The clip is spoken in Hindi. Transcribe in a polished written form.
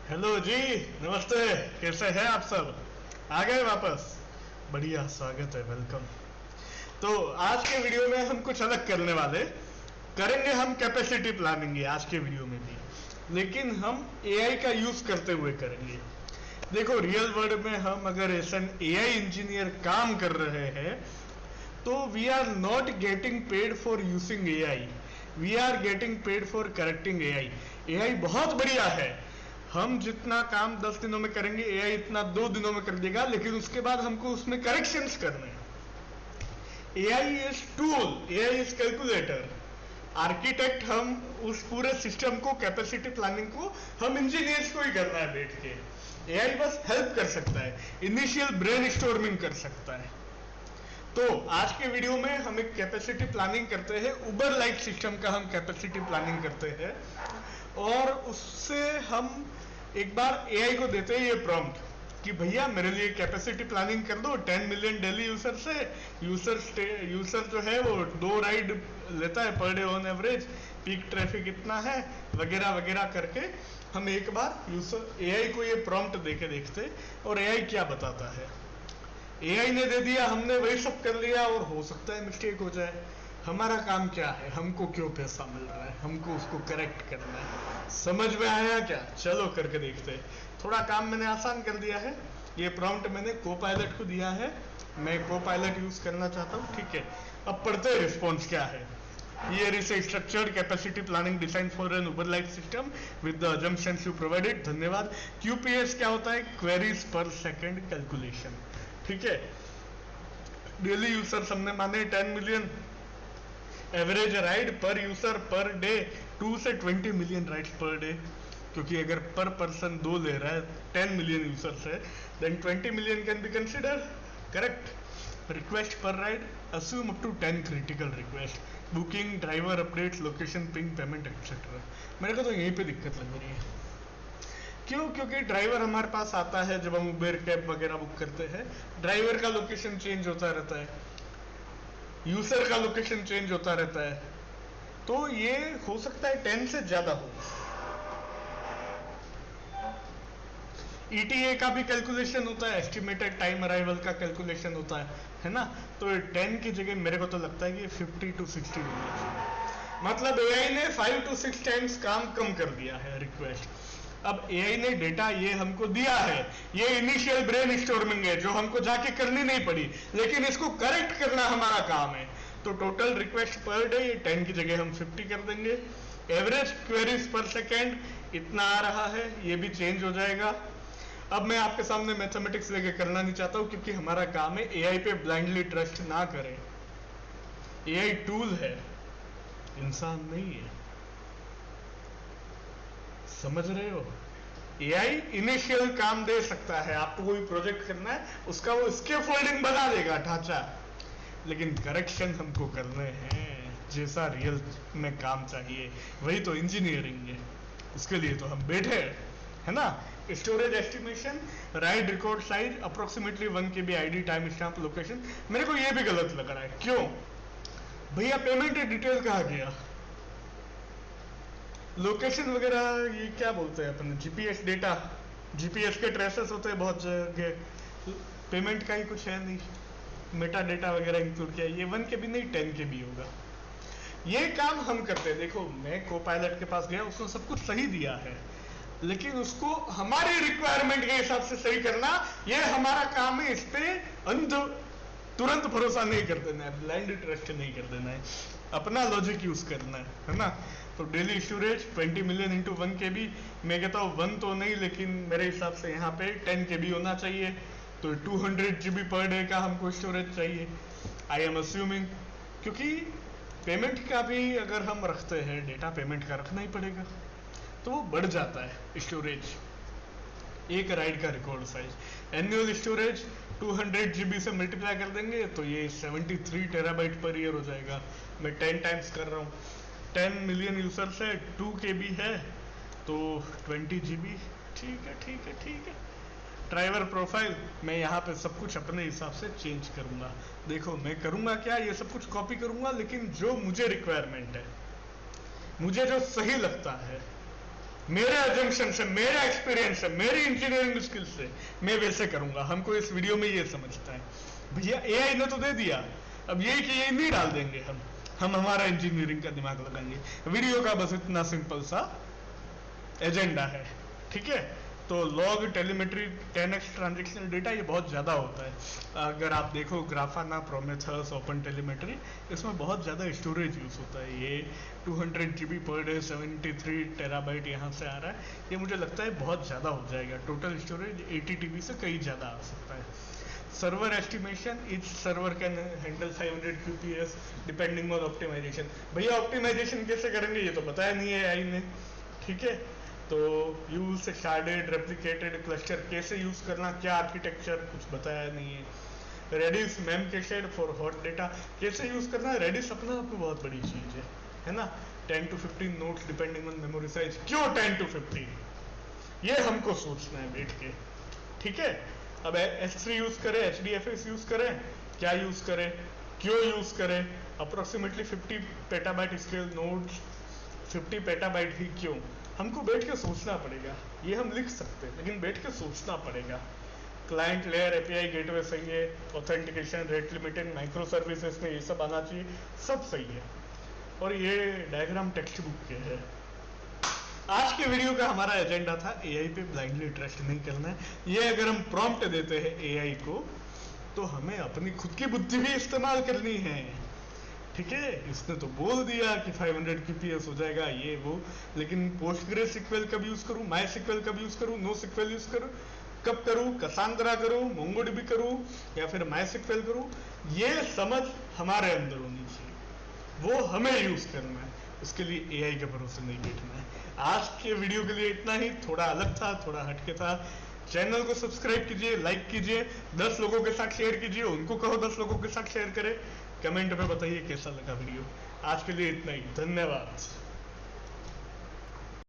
हेलो जी। नमस्ते। कैसे हैं आप सब? आ गए वापस? बढ़िया, स्वागत है, वेलकम। तो आज के वीडियो में हम कुछ अलग करने वाले करेंगे। हम कैपेसिटी प्लानिंग आज के वीडियो में भी, लेकिन हम एआई का यूज करते हुए करेंगे। देखो, रियल वर्ल्ड में हम अगर एस एन एआई इंजीनियर काम कर रहे हैं तो we are not getting paid for using AI, we are getting paid for correcting AI. AI बहुत बढ़िया है, हम जितना काम 10 दिनों में करेंगे एआई इतना 2 दिनों में कर देगा, लेकिन उसके बाद हमको उसमें करेक्शंस करने हैं। AI is tool, AI is calculator. Architect हम उस पूरे सिस्टम को, कैपेसिटी प्लानिंग को हम इंजीनियर्स को ही करना है बैठ के। एआई बस हेल्प कर सकता है, इनिशियल ब्रेन स्टॉर्मिंग कर सकता है। तो आज के वीडियो में हम एक कैपेसिटी प्लानिंग करते हैं, उबर लाइक सिस्टम का हम कैपेसिटी प्लानिंग करते हैं। और उससे हम एक बार एआई को देते हैं ये प्रॉम्प्ट कि भैया मेरे लिए कैपेसिटी प्लानिंग कर दो 10 मिलियन डेली यूजर से। यूजर जो है वो 2 राइड लेता है per day on average, peak traffic इतना है, वगैरह वगैरह करके हम एक बार यूजर एआई को ये प्रॉम्प्ट देके देखते और एआई क्या बताता है। एआई ने दे दिया, हमने वही सब कर लिया और हो सकता है मिस्टेक हो जाए। हमारा काम क्या है, हमको क्यों पैसा मिल रहा है, हमको उसको करेक्ट करना है। समझ में आया क्या? चलो करके देखते हैं। थोड़ा काम मैंने आसान कर दिया है। ये प्रॉम्प्ट मैंने को पायलट को दिया है, मैं को पायलट यूज करना चाहता हूँ। ठीक है, अब पढ़ते हैं रिस्पॉन्स क्या है। Here is a structured capacity planning designed for an Uber-like system with the assumptions you provided. धन्यवाद। QPS क्या होता है? Queries per second calculation। ठीक है, डेली यूजर हमने माने 10 मिलियन, एवरेज राइड पर यूजर पर डे 2 से 20 मिलियन राइड्स पर डे, क्योंकि अगर पर पर्सन 2 ले रहा है 10 मिलियन यूजर से, then 20 million can be consider. Correct. Request पर ride assume up to 10 critical request, booking, driver updates, location, ping, payment etcetera. मेरे को तो यहीं पे दिक्कत लग रही है। क्यों? क्योंकि ड्राइवर हमारे पास आता है जब हम उबेर कैब वगैरह बुक करते हैं, ड्राइवर का लोकेशन चेंज होता रहता है, यूजर का लोकेशन चेंज होता रहता है, तो ये हो सकता है 10 से ज्यादा हो। ईटीए का भी कैलकुलेशन होता है, एस्टिमेटेड टाइम अराइवल का कैलकुलेशन होता है ना। तो 10 की जगह मेरे को तो लगता है कि 50 to 60 होना चाहिए। मतलब एआई ने 5 to 6 टाइम्स काम कम कर दिया है रिक्वेस्ट। अब एआई ने डेटा ये हमको दिया है, ये इनिशियल ब्रेन स्टॉर्मिंग है जो हमको जाके करनी नहीं पड़ी, लेकिन इसको करेक्ट करना हमारा काम है। तो टोटल रिक्वेस्ट पर डे 10 की जगह हम 50 कर देंगे। एवरेज क्वेरीज पर सेकेंड इतना आ रहा है, ये भी चेंज हो जाएगा। अब मैं आपके सामने मैथमेटिक्स लेके करना नहीं चाहता हूं, क्योंकि हमारा काम है एआई पे ब्लाइंडली ट्रस्ट ना करें। एआई टूल है, इंसान नहीं है। समझ रहे हो? एआई इनिशियल काम दे सकता है, आपको कोई प्रोजेक्ट करना है उसका वो स्कैफोल्डिंग बना देगा ढांचा, लेकिन करेक्शन हमको करने हैं जैसा रियल में काम चाहिए। वही तो इंजीनियरिंग है, उसके लिए तो हम बैठे है ना। Storage estimation, ride record size approximately 1 KB ID, time stamp, location. मेरे को ये भी गलत लग रहा है। क्यों भैया? पेमेंट डिटेल कहाँ गया? लोकेशन वगैरह ये क्या बोलते हैं अपन, जीपीएस डेटा, जीपीएस के ट्रेसेस होते हैं बहुत जगह, पेमेंट का ही कुछ है नहीं, मेटा डेटा वगैरह इंक्लूड किया। ये 1 KB नहीं 10 KB होगा। ये काम हम करते हैं। देखो, मैं को पायलट के पास गया, उसने सब कुछ सही दिया है, लेकिन उसको हमारी रिक्वायरमेंट के हिसाब से सही करना ये हमारा काम है। इस पे अंध तुरंत भरोसा नहीं कर देना है, ब्लाइंड ट्रस्ट नहीं कर देना है, अपना लॉजिक यूज करना है ना। तो daily storage 20 million into 1 KB, मैं कहता हूँ 1 तो नहीं, लेकिन मेरे हिसाब से यहाँ पे 10 KB होना चाहिए। तो 200 GB पर डे का हमको स्टोरेज चाहिए, आई एम अज्यूमिंग, क्योंकि पेमेंट का भी अगर हम रखते हैं डेटा, पेमेंट का रखना ही पड़ेगा, तो वो बढ़ जाता है स्टोरेज, एक राइड का record size. Annual storage 200 GB से मल्टीप्लाई कर देंगे तो ये 73 टेराबाइट पर ईयर हो जाएगा। मैं 10 टाइम्स कर रहा हूँ, 10 मिलियन यूजर से 2 KB है तो 20 GB। ठीक है ठीक है ठीक है। ड्राइवर प्रोफाइल मैं यहाँ पे सब कुछ अपने हिसाब से चेंज करूंगा। देखो मैं करूंगा क्या, ये सब कुछ कॉपी करूंगा, लेकिन जो मुझे रिक्वायरमेंट है, मुझे जो सही लगता है मेरे अजम्पशन से, मेरा एक्सपीरियंस से, मेरी इंजीनियरिंग स्किल से मैं वैसे करूंगा। हमको इस वीडियो में ये समझता है भैया एआई ने तो दे दिया, अब यही कि यही नहीं डाल देंगे हम हमारा इंजीनियरिंग का दिमाग लगाएंगे। वीडियो का बस इतना सिंपल सा एजेंडा है, ठीक है। तो log, telemetry, 10x transactional data ये बहुत ज़्यादा होता है। अगर आप देखो ग्राफाना, प्रोमेथस, ओपन टेलीमेट्री, इसमें बहुत ज़्यादा स्टोरेज यूज़ होता है। ये 200 GB पर डे, 73 टेराबाइट यहाँ से आ रहा है। ये मुझे लगता है बहुत ज़्यादा हो जाएगा। टोटल स्टोरेज 80 TB से कहीं ज़्यादा आ सकता है। Server estimation, each server can handle 500 QPS depending on optimization. भैया ऑप्टिमाइजेशन कैसे करेंगे ये तो बताया नहीं है एआई ने, ठीक है। तो यूज शार्डेड, रेप्लिकेटेड क्लस्टर कैसे यूज करना, क्या आर्किटेक्चर, कुछ बताया नहीं है। Redis memcached for hot data कैसे यूज करना है। रेडिस अपना आप में बहुत बड़ी चीज है ना। 10 to 15 notes depending on memory size. क्यों 10 to 15, ये हमको सोचना है बैठ के, ठीक है। अब S3 यूज करें, HDFS यूज करें, क्या यूज करें, क्यों यूज करें। Approximately 50 petabyte scale nodes, 50 petabyte ही क्यों, हमको बैठ के सोचना पड़ेगा। ये हम लिख सकते हैं लेकिन बैठ के सोचना पड़ेगा। क्लाइंट लेयर, एपीआई गेटवे सही है, authentication, rate limited, micro services में ये सब आना चाहिए, सब सही है। और ये डायग्राम टेक्स्ट बुक के है। आज के वीडियो का हमारा एजेंडा था एआई पे ब्लाइंडली ट्रस्ट नहीं करना है। ये अगर हम प्रॉम्प्ट देते हैं एआई को तो हमें अपनी खुद की बुद्धि भी इस्तेमाल करनी है, ठीक है। इसने तो बोल दिया कि 500 QPS हो जाएगा ये वो, लेकिन पोस्टग्रेस सिक्वेल कब यूज करूं, माई सिक्वेल कब यूज करूं, नो सिक्वेल यूज करूं, कब करूं, कसांद्रा करूं, मोंगोडीबी करूं या फिर माई सिक्वेल करूं, ये समझ हमारे अंदर होनी चाहिए। वो हमें यूज करना है, उसके लिए एआई के भरोसे नहीं बैठना है। आज के वीडियो के लिए इतना ही, थोड़ा अलग था, थोड़ा हटके था। चैनल को सब्सक्राइब कीजिए, लाइक कीजिए, 10 लोगों के साथ शेयर कीजिए, उनको कहो 10 लोगों के साथ शेयर करें। कमेंट में बताइए कैसा लगा वीडियो। आज के लिए इतना ही, धन्यवाद।